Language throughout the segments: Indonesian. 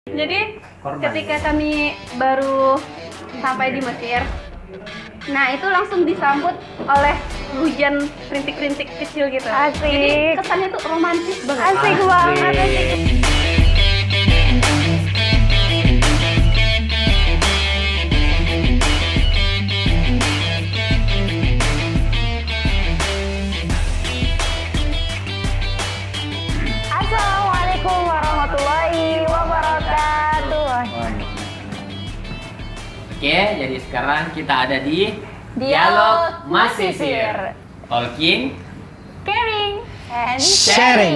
Jadi ketika kami baru sampai di Mesir, nah itu langsung disambut oleh hujan rintik-rintik kecil gitu. Asik. Jadi kesannya tuh romantis banget. Asik banget, asik. Assalamualaikum warahmatullahi wabarakatuh. Oke, jadi sekarang kita ada di Dialog Masisir. Talking. Caring and Sharing.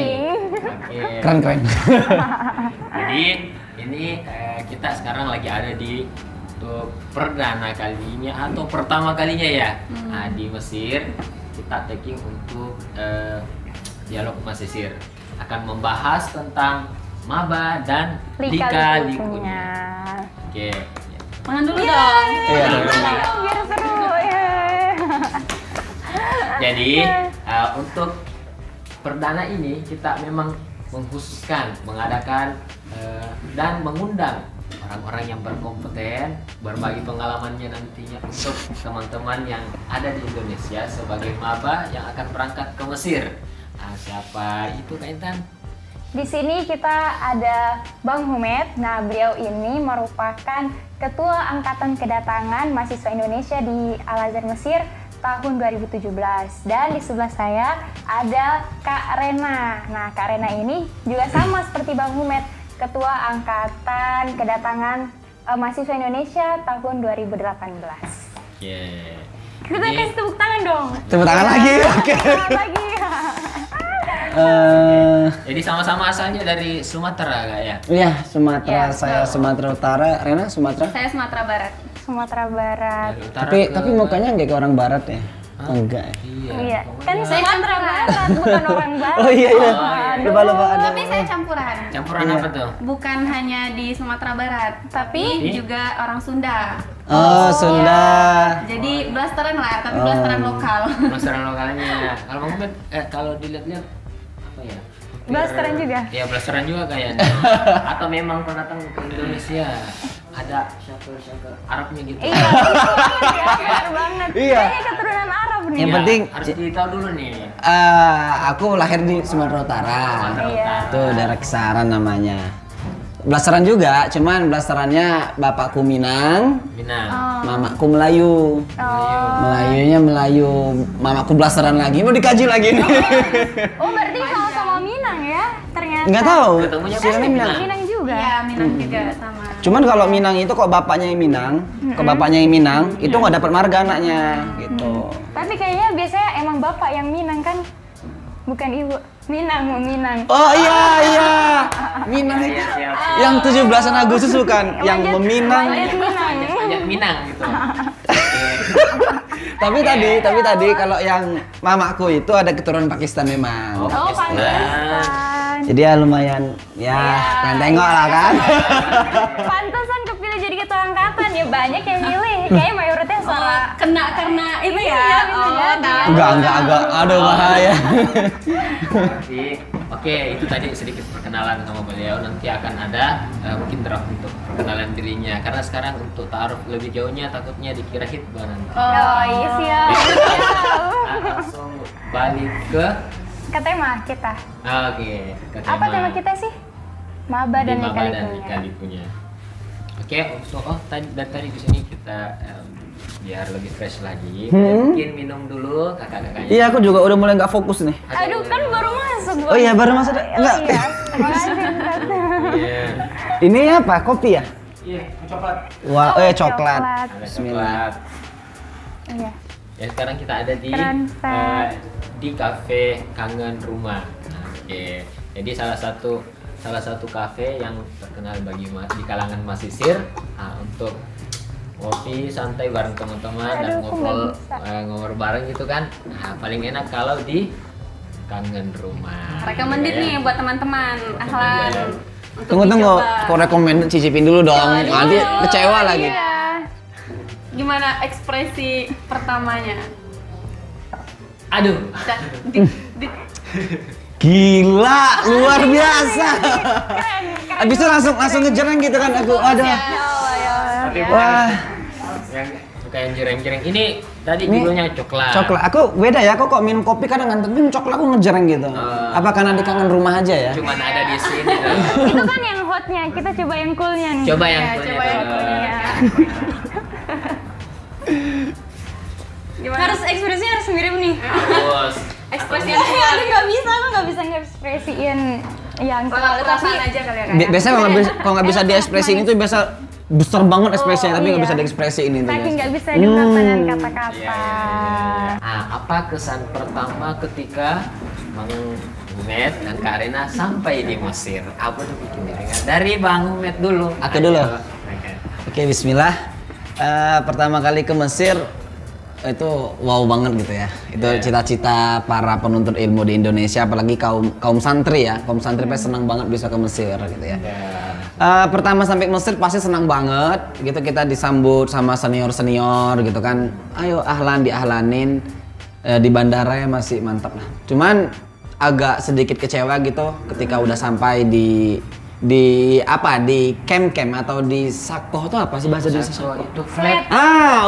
Oke. Keren. Jadi ini kita sekarang lagi ada di untuk perdana kalinya atau pertama kalinya ya. Nah, di Mesir kita taking untuk Dialog Masisir akan membahas tentang maba dan lika-likunya. Oke. Makan dulu dong. Iya. Biar seru ya. Jadi untuk perdana ini kita memang mengkhususkan mengadakan dan mengundang orang-orang yang berkompeten berbagi pengalamannya nantinya untuk teman-teman yang ada di Indonesia sebagai maba yang akan berangkat ke Mesir. Nah, siapa itu Kak Intan? Di sini kita ada Bang Humed. Nah, beliau ini merupakan Ketua Angkatan Kedatangan Mahasiswa Indonesia di Al-Azhar Mesir tahun 2017. Dan di sebelah saya ada Kak Rena. Nah, Kak Rena ini juga sama seperti Bang Humed, Ketua Angkatan Kedatangan Mahasiswa Indonesia tahun 2018. Oke. Kita kasih tepuk tangan dong. Tepuk tangan lagi. Oke. Tangan lagi. Jadi sama-sama asalnya dari Sumatera Kak ya? Iya, Sumatera. Iya, Saya Sumatera Utara. Rena Sumatera. Saya Sumatera Barat. Sumatera Barat. Dari utara Tapi mukanya nggak ke orang Barat ya? Hah? Enggak. Iya, kan pokoknya- saya Sumatera Barat, bukan orang Barat. Oh iya. Oh, iya. Lupa. Aduh. Tapi saya campuran. Campuran Iya. apa tuh? Bukan hanya di Sumatera Barat, tapi Tapi? juga orang Sunda. Oh, Sunda. Jadi blasteran lah, tapi Oh. blasteran lokal. Blasteran lokalnya. Kalau Bang Ubed, kalau dilihat-lihat apa ya? Blasteran juga? Iya, blasteran juga kayaknya. Atau memang pendatang ke Indonesia ada syakir Arabnya gitu. Iya, benar banget. Iya. Kayaknya keturunan Arab nih. Yang Iya, penting, harus ditahu dulu nih. Aku lahir di Sumatera Utara. Sumatera Iya. Utara. Itu daerah Kisaran namanya. Blasteran juga, cuman blasterannya bapakku Minang, Minang. mamaku Melayu. Melayunya Melayu, mamaku blasteran lagi. Mau dikaji lagi nih. Oh, berarti sama-sama Minang ya? Ternyata. Nggak tahu. Ketemunya Sirene pasti Minang. Minang juga. Iya, Minang juga sama. Cuman kalau Minang itu kok bapaknya yang Minang, kok bapaknya yang Minang, itu nggak dapat marga anaknya, gitu. Tapi kayaknya biasanya emang bapak yang Minang kan? Bukan ibu. Minang. Oh iya, Minang itu. Siap. Yang 17 Agustus bukan, yang meminang. Manjat Minang. Banyak Minang gitu. Tapi tadi kalau yang mamaku itu ada keturunan Pakistan memang. Oh, Pakistan. Jadi ya lumayan, ya kalian tengok lah kan. Pantesan kepilih jadi ketua angkatan ya, banyak yang milih. Kayaknya mayoritas salah. Kena karena itu ya. Iya, bisa jadi. Enggak, aduh bahaya. Jadi, oke, itu tadi sedikit perkenalan sama beliau. Nanti akan ada mungkin draft untuk perkenalan dirinya. Karena sekarang untuk taruh lebih jauhnya takutnya dikira hitbah nanti. Oh, iya siap. Nah, langsung balik ke Ke tema kita. oke, ke Apa tema kita sih? Maba dan Maba dan lika-likunya. lika-likunya. Oke, untuk tadi di sini kita biar lebih fresh lagi. Mungkin minum dulu kakak-kakaknya. Iya, aku juga udah mulai nggak fokus nih. Aduh, kan baru masuk. Oh iya, baru masuk. Enggak. Iya. Terima kasih. Ustaz. Iya. Ini apa? Kopi ya? Iya, coklat. Wah, Oh, coklat. Ada Bismillah. coklat. Iya. Ya sekarang kita ada di Keren, Pak. di kafe Kangen Rumah. Nah, oke. Jadi salah satu kafe yang terkenal di kalangan mahasiswa untuk ngopi santai bareng teman-teman dan Aduh, aku nggak ngobrol bareng gitu kan. Nah, paling enak kalau di Kangen Rumah. Recommended nih buat teman-teman. Ahlan. Untuk Tunggu, dicoba. aku rekomend cicipin dulu dong. Iya, Nanti dulu. kecewa lagi. Iya. Gimana ekspresi pertamanya? Aduh. Dah, di- Gila, luar biasa. Abis itu langsung ngejereng gitu kan aku. Aduh. Tapi Wah. yang suka yang jereng-jereng ini tadi Ini judulnya coklat. Coklat. Aku beda ya, aku kok minum kopi kadang ngantemin coklat aku ngejereng gitu. Apa karena di kangen rumah aja ya? Cuman ada di sini loh. Itu kan yang hotnya, kita coba yang coolnya nih. Coba yang coba yang coolnya. Gimana? Harus ekspresinya harus mirip nih. Bos. Ekspresi Aku nggak bisa ngekspresiin yang perasaan aja kali ya Kak, ya? Biasanya kalau nggak bisa diekspresiin itu biasa besar banget ekspresinya, tapi nggak bisa diekspresiin itu. Saking biasa. nggak bisa diungkapkan dengan kata-kata. Nah, apa kesan pertama ketika Bang Humet dan Kak Rena sampai di Mesir? Apa tuh bikin deringat? Dari Bang Humet dulu. Aku dulu. Oke. Oke, bismillah. Pertama kali ke Mesir itu wow banget gitu ya. Itu cita-cita para penuntut ilmu di Indonesia, apalagi kaum santri ya. Kaum santri pasti senang banget bisa ke Mesir gitu ya. Pertama sampai Mesir pasti senang banget gitu, kita disambut sama senior gitu kan. Ayo ahlan diahlanin. Di bandara ya masih mantap lah. Cuman agak sedikit kecewa gitu ketika udah sampai di camp atau di sakoh tuh apa sih bahasa Indonesia? So, itu flat.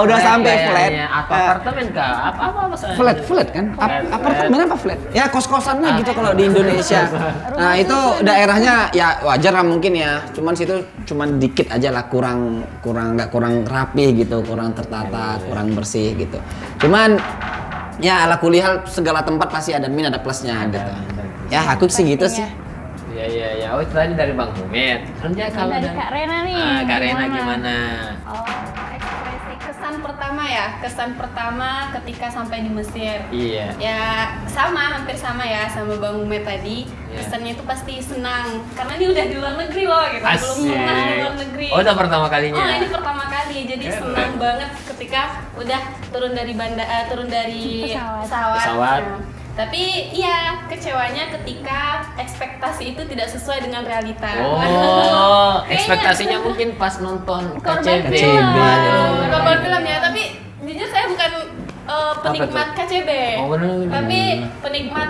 Udah sampai flat. Atau apartemen kah? Apa maksudnya? Flat kan? Apartemen apa flat? Ya kos-kosan lah gitu kalau di Indonesia. Nah itu daerahnya ya wajar lah mungkin ya. Cuman situ cuman dikit aja lah, kurang rapi gitu, kurang tertata, kurang bersih gitu. Cuman ya ala kulihal segala tempat pasti ada min ada plusnya gitu. Ya aku sih gitu sih. Iya. Oh itu tadi dari Bang Humet. Kerja kalau Dari Kak Rena nih. Kak Rena gimana? Ekspresi kesan pertama ya, kesan pertama ketika sampai di Mesir. Iya. Ya hampir sama ya sama Bang Humet tadi. Iya. Kesannya itu pasti senang karena ini udah di luar negeri loh gitu. Belum pernah di luar negeri. Oh udah pertama kalinya? Oh ini pertama kali, jadi senang banget ketika udah turun dari pesawat. Nah, tapi iya kecewanya ketika ekspektasi itu tidak sesuai dengan realita. Oh, Kayaknya ekspektasinya mungkin pas nonton korban KCB. film. Aduh, korban film ya, tapi jujur saya bukan penikmat KCB. Oh, bener. Tapi penikmat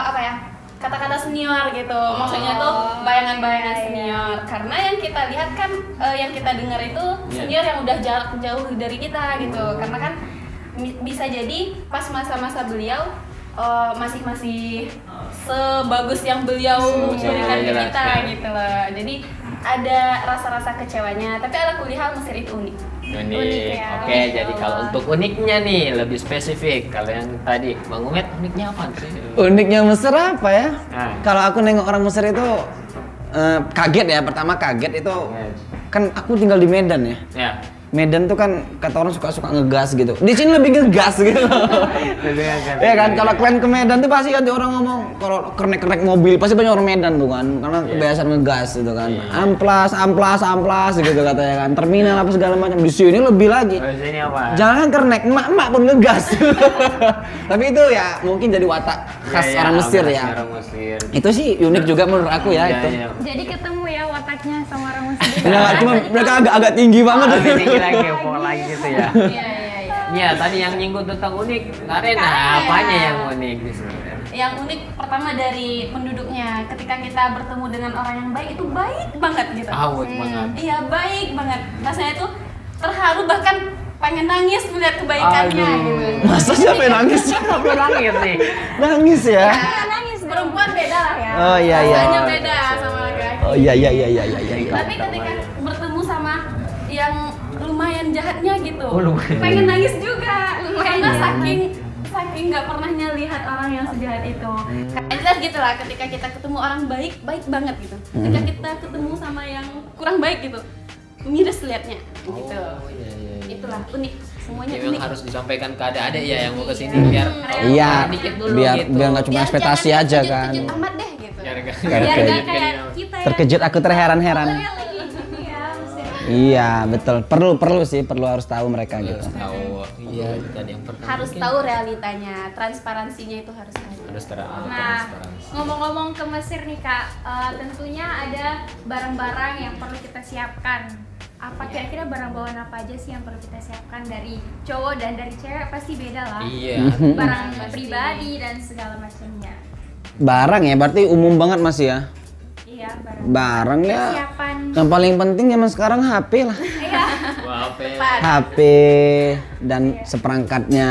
apa ya? Kata-kata senior gitu. Maksudnya tuh bayangan-bayangan senior. Karena yang kita lihat kan yang kita dengar itu senior yang udah jarak jauh dari kita gitu. Karena kan bisa jadi pas masa-masa beliau masih sebagus yang beliau berikan ke kita gitu loh. Jadi ada rasa-rasa kecewanya, tapi ala kulihal Mesir itu unik. Unik. Ya. Oke, jadi kalau untuk uniknya nih lebih spesifik. Kalau yang tadi Bang Humet uniknya apa sih? Uniknya Mesir apa ya? Nah. Kalau aku nengok orang Mesir itu kaget ya. Pertama kaget itu kan aku tinggal di Medan ya. Ya. Medan tuh kan kata orang suka ngegas gitu. Di sini lebih ngegas gitu. Ya kan kalau kalian ke Medan tuh pasti kan orang ngomong kalau kernek mobil pasti banyak orang Medan tuh kan karena kebiasaan ngegas gitu kan. Amplas gitu katanya kan. Terminal apa segala macam. Di sini lebih lagi. Di sini apa? Jangan kernek, emak pun ngegas. Tapi itu ya mungkin jadi watak khas orang Mesir ya. Orang Mesir. Itu sih unik juga menurut aku ya itu. Jadi ketemu ya wataknya sama orang Mesir. Ya, cuma mereka agak tinggi banget. Lebih tinggi lagi, pokok lagi gitu ya. Iya. Iya, tadi yang nyinggung tentang unik. Kak Rena, apanya yang unik di sini? Yang unik pertama dari penduduknya. Ketika kita bertemu dengan orang yang baik itu baik banget gitu. Awet banget. Iya baik banget. Rasanya itu terharu bahkan pengen nangis melihat kebaikannya gitu. Masa siapa yang nangis? Sampai nangis nih. Nangis ya? Nangis perempuan beda lah ya. Oh, iya. Rasanya beda sama laki-laki. Oh iya. Tapi ketika bertemu sama yang lumayan jahatnya gitu, lumayan. pengen nangis juga. Karena saking nggak pernahnya lihat orang yang sejahat itu. Jelas gitu lah, ketika kita ketemu orang baik banget gitu. Ketika kita ketemu sama yang kurang baik gitu, miris liatnya gitu. Itulah unik, semuanya Memang unik. harus disampaikan ke adik-adik ya yang mau kesini biar Iya, dikit dulu biar gitu. nggak cuma ekspektasi jangan aja kan. terkejut amat deh gitu. Biar nggak Biar nggak terkejut. kayak kita ya. Terkejut aku terheran-heran. Iya betul, perlu harus tahu mereka gitu. tahu. Iya, tadi yang pertama Harus tahu realitanya, transparansinya itu harus ada. harus Nah, ngomong-ngomong ke Mesir nih Kak, tentunya ada barang-barang yang perlu kita siapkan. Apa kira-kira barang bawaan apa aja sih yang perlu kita siapkan dari cowok dan dari cewek pasti beda lah. Iya. Barang pribadi dan segala macamnya. Barang ya, berarti umum banget Mas ya. Iya, Barang ya. persiapan. Yang paling penting zaman sekarang HP lah. Iya. Wah, apa ya? HP dan seperangkatnya.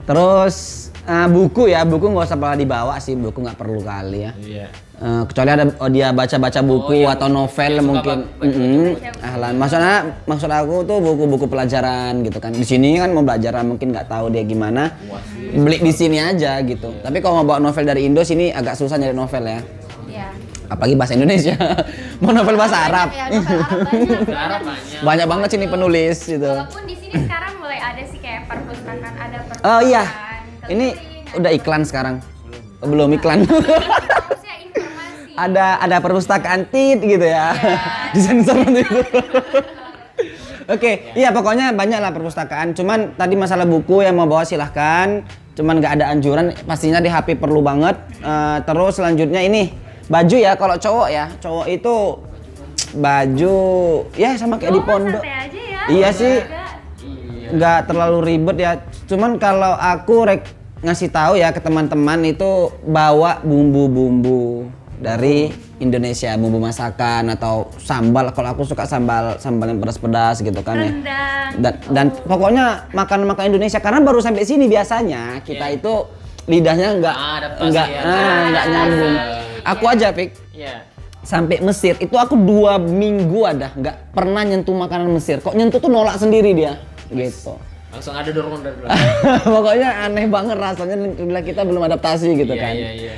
Terus buku ya, buku nggak usah pernah dibawa sih, buku nggak perlu kali ya. Iya. Kecuali ada dia baca-baca buku yang- atau novel yang suka mungkin. baca-baca. Ahlan. Maksud aku tuh buku-buku pelajaran gitu kan. Di sini kan mau belajar mungkin nggak tahu dia gimana. Beli di sini aja gitu. Tapi kalau mau bawa novel dari Indo sini agak susah nyari novel ya. Iya. Apalagi bahasa Indonesia. Mau novel bahasa Arab. Ya, novel Arab banyak. Arab banyak. Banyak banget sini penulis gitu. Walaupun di sini sekarang mulai ada sih kayak perpustakaan, ada perpustakaan. Oh iya. Ini keliling, udah iklan sekarang. Belum iklan. harusnya informasi. ada perpustakaan tit gitu ya. Disensor nanti itu. Oke, iya pokoknya banyak lah perpustakaan. Cuman tadi masalah buku yang mau bawa silahkan. Cuman nggak ada anjuran. Pastinya di HP perlu banget. Terus selanjutnya ini baju ya. Kalau cowok ya, cowok itu baju ya sama kayak di pondok. Santai aja ya. Iya sih. Enggak. Nggak terlalu ribet ya. Cuman kalau aku ngasih tahu ya ke teman-teman itu bawa bumbu-bumbu dari Indonesia, bumbu masakan atau sambal. Kalau aku suka sambal yang pedas-pedas gitu kan ya. Rendang. Dan pokoknya makanan Indonesia karena baru sampai sini biasanya kita itu lidahnya Adaptasi nggak ya. nggak nyambung. Aku aja Pik Iya. sampai Mesir itu aku 2 minggu ada nggak pernah nyentuh makanan Mesir. Kok nyentuh tuh nolak sendiri dia gitu. Langsung ada dorongan dari belakang. Pokoknya aneh banget rasanya bila kita belum adaptasi gitu Iya, kan. iya, iya.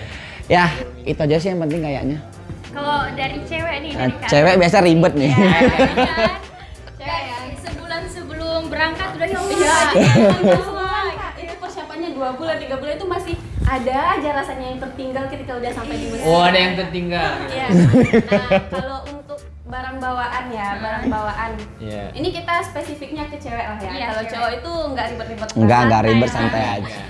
Ya, itu aja sih yang penting kayaknya. Kalau dari cewek nih, dari Kak. Cewek biasa ribet nih. Iya, kan? Cewek ya. Sebulan sebelum berangkat udah ya Iya, Allah. itu persiapannya 2 bulan, 3 bulan itu masih ada aja rasanya yang tertinggal ketika udah sampai di Mesir. Oh, ada yang tertinggal. Iya. Nah, kalau untuk barang bawaan ya, barang bawaan. Iya. Ini kita spesifiknya ke cewek lah ya. Iya, Kalau cewek. cowok itu nggak ribet-ribet. Enggak ribet, Santai. santai aja.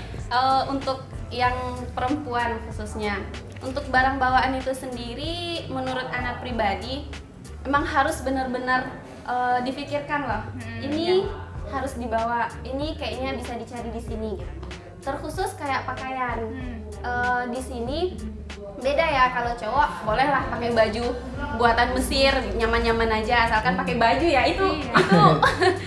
Untuk yang perempuan khususnya, untuk barang bawaan itu sendiri, menurut anak pribadi, emang harus benar-benar difikirkan loh. Ini harus dibawa, ini kayaknya bisa dicari di sini. Gitu. Terkhusus kayak pakaian, di sini beda ya. Kalau cowok bolehlah pakai baju buatan Mesir, nyaman-nyaman aja, asalkan pakai baju ya itu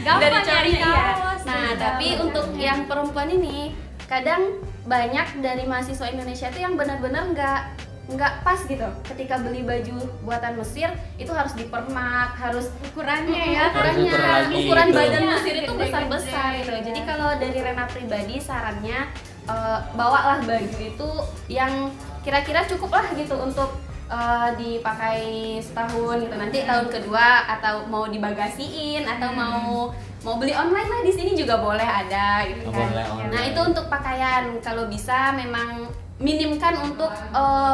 Gampang dari nyari cowoknya iya. kaos, Nah, dari tapi bajunya. untuk yang perempuan ini kadang banyak dari mahasiswa Indonesia itu yang benar-benar nggak pas gitu. Ketika beli baju buatan Mesir itu harus dipermak, harus Ukurannya ya. ukurannya, Ukur lagi ukuran gitu. badan Iya, Mesir itu gede-gede. besar-besar gitu. Jadi kalau dari Rena pribadi sarannya bawalah baju itu yang kira-kira cukup lah gitu untuk dipakai setahun gitu. Nanti tahun kedua atau mau dibagasiin atau mau beli online lah, di sini juga boleh ada gitu Oh, kan. boleh online. Nah, itu untuk pakaian. Kalau bisa memang minimkan untuk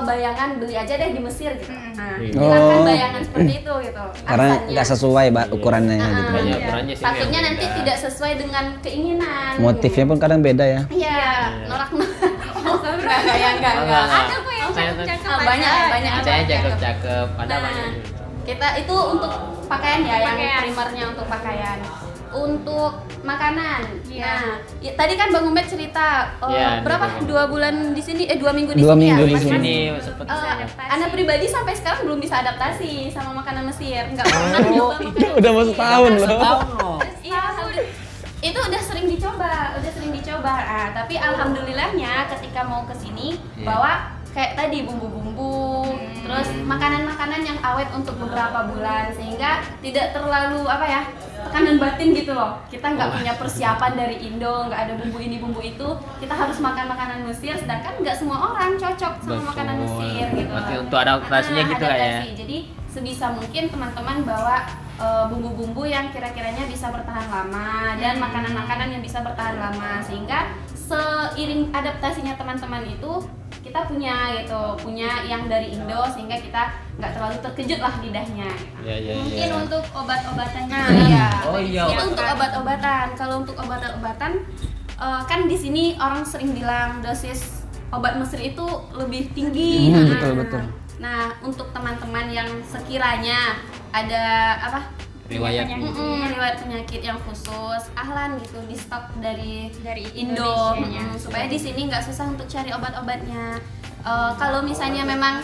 bayangan beli aja deh di Mesir gitu. Nah, hilangkan Oh. bayangan seperti itu gitu. Karena Alasannya. nggak sesuai ukurannya ya gitu. Banyak Iya. ukurannya sih Takutnya yang nanti beda. tidak sesuai dengan keinginan. Motifnya pun kadang beda ya. Iya, norak-norak. Enggak. Ada kok yang Saya- cakep-cakep. Banyak. Saya cakep-cakep, ada Nah, banyak. kita itu untuk pakaian ya, yang Pakaian. primernya untuk pakaian. Untuk makanan. Iya. Nah, tadi kan Bang Umet cerita Iya, berapa? di 2 bulan di sini, 2 minggu di 2 sini minggu ya. di Mas sini. kan, Ini seperti eh, adaptasi. Ana pribadi sampai sekarang belum bisa adaptasi sama makanan Mesir. Enggak pernah nyoba makanan Udah mau Mesir. setahun loh. setahun loh. Iya, itu udah sering dicoba. Ah, tapi alhamdulillahnya ketika mau ke sini bawa kayak tadi bumbu-bumbu, terus makanan-makanan yang awet untuk beberapa bulan sehingga tidak terlalu tekanan batin gitu loh. Kita nggak punya persiapan dari Indo, nggak ada bumbu ini bumbu itu, kita harus makan makanan Mesir, sedangkan nggak semua orang cocok sama Betul. makanan Mesir gitu. Berarti untuk adaptasinya gitu lah ya. Adaptasi. Jadi sebisa mungkin teman-teman bawa bumbu-bumbu yang kira-kiranya bisa bertahan lama dan makanan-makanan yang bisa bertahan lama, sehingga seiring adaptasinya teman-teman itu kita punya yang dari Indo, sehingga kita nggak terlalu terkejut lah lidahnya. Iya, iya, iya. Mungkin untuk obat-obatan Nah, juga. iya. Oh, iya. Itu untuk obat-obatan. Kalau untuk obat-obatan kan di sini orang sering bilang dosis obat Mesir itu lebih tinggi. Betul. Nah, untuk teman-teman yang sekiranya ada Riwayat. riwayat penyakit yang khusus, ahlan gitu di stok dari Dari Indo, Indonesianya. supaya di sini nggak susah untuk cari obat-obatnya. Kalau misalnya memang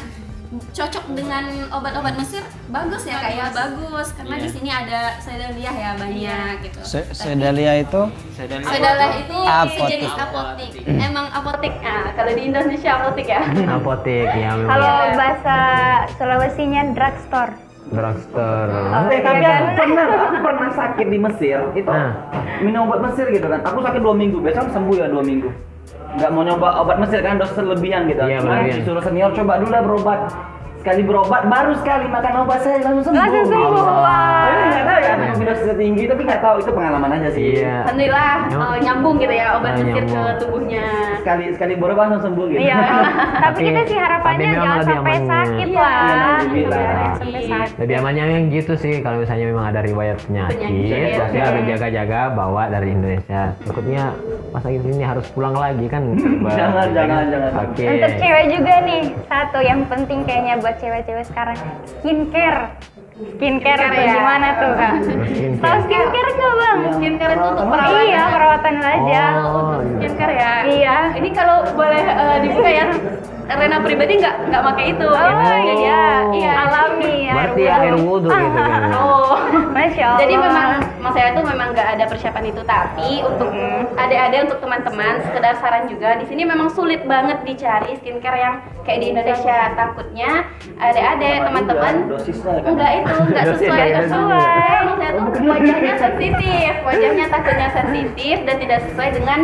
cocok dengan obat-obat Mesir, bagus ya Kak ya, bagus karena di sini ada sedalia ya banyak gitu. Sedalia itu Sedalia itu Apotik. sejenis apotik. Emang apotik. Nah, kalau di Indonesia apotik ya. Apotek ya. Kalau bahasa Sulawesinya drugstore. Drugstore. Tapi aku pernah sakit di Mesir itu minum obat Mesir gitu kan. Aku sakit 2 minggu, besok sembuh ya 2 minggu. Nggak mau nyoba obat Mesir kan dosis berlebihan gitu. Iya, Cuma berlebihan. disuruh senior coba dulu lah berobat. Sekali berobat, baru sekali makan obat saya langsung sembuh. Langsung sembuh, wah. Tapi nggak tahu ya, memang dosis tinggi, tapi nggak tahu itu pengalaman aja sih. Iya. Alhamdulillah nyambung gitu ya obat Mesir ke nyambung. tubuhnya. Sekali berobat langsung sembuh gitu. Iya. Tapi kita sih harapannya tapi memang jangan lebih sampai aman. sakit Iya, lah. alhamdulillah. Jangan sampai sakit. Lebih amannya yang gitu sih kalau misalnya memang ada riwayat penyakit, Penyakit, pasti oke. harus jaga-jaga bawa dari Indonesia. Takutnya pas lagi sini harus pulang lagi kan. Jangan. Oke. Untuk cewek juga nih, satu yang penting kayaknya buat cewek-cewek sekarang, skincare. Skincare Skincare tuh ya. gimana tuh Kak? Skincare. Tahu skincare nggak Bang? Skincare itu untuk perawatan. Iya, perawatan aja. Oh, untuk skincare ya. Iya. Ini kalau boleh dibuka ya, Rena pribadi nggak pakai itu. Oh, iya. Alami ya. Berarti air wudhu gitu kan. Oh. Masya Allah. Jadi memang mas saya tuh memang nggak ada persiapan itu, tapi untuk adik-adik, untuk teman-teman sekedar saran juga, di sini memang sulit banget dicari skincare yang kayak di Indonesia. Takutnya adik-adik, teman-teman Dosisnya kan. enggak sesuai Dosisnya sesuai. Mas saya tuh wajahnya sensitif, wajahnya takutnya sensitif dan tidak sesuai dengan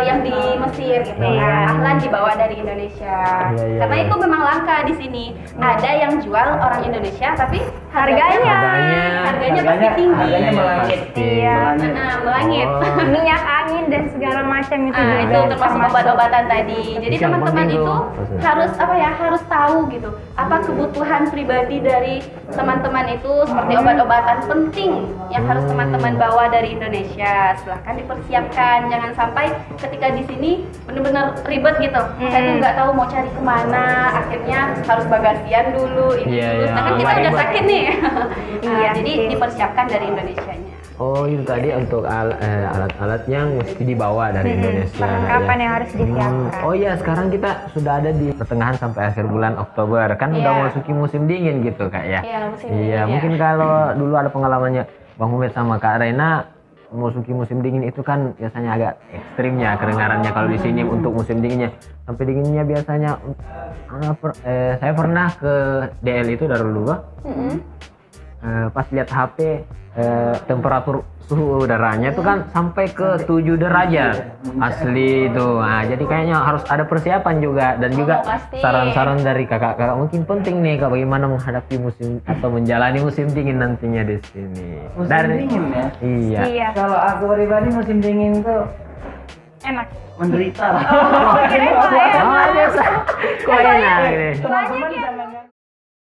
yang di Mesir gitu. Nah, Ahlan dibawa dari Indonesia. Iya. Karena itu memang langka di sini. Ada yang jual orang Indonesia tapi harganya pasti tinggi. Harganya melangit. Iya. Nah, melangit. Oh. Minyak angin dan segala macam itu Nah, juga itu termasuk obat-obatan tadi. Jadi Yang teman-teman penting itu tuh. harus harus tahu gitu. Apa kebutuhan pribadi dari teman-teman itu seperti obat-obatan penting yang harus teman-teman bawa dari Indonesia. Silahkan dipersiapkan. Jangan sampai ketika di sini benar-benar ribet gitu. Saya tuh nggak tahu mau cari kemana. Akhirnya harus bagasian dulu. Ini Iya, dulu. iya. Sedangkan kita udah Ribet. sakit nih. Iya, Jadi sih. dipersiapkan dari Indonesianya. Oh itu tadi untuk alat-alat yang mesti dibawa dari Indonesia. Perlengkapan ya. yang harus disiapkan. Oh iya sekarang kita sudah ada di pertengahan sampai akhir bulan Oktober kan udah Iya. masuki musim dingin gitu Kak ya. Iya, musim Iya dingin, ya. mungkin kalau dulu ada pengalamannya Bang Humed sama Kak Rena masuki musim dingin itu kan biasanya agak ekstrimnya kedengarannya kalau di sini untuk musim dinginnya. Sampai dinginnya biasanya saya pernah ke DL itu Darul pas lihat HP temperatur suhu udaranya itu kan sampai ke 7 derajat asli itu. Nah, jadi kayaknya harus ada persiapan juga dan juga pasti. saran-saran dari kakak-kakak mungkin penting nih Kak bagaimana menghadapi musim atau menjalani musim dingin nantinya di sini. Musim dingin ya? Iya. Iya, Kalau aku pribadi musim dingin tuh enak. menderita lah. Kirain Oh, biasa. Kok enak ini? Teman-teman bisa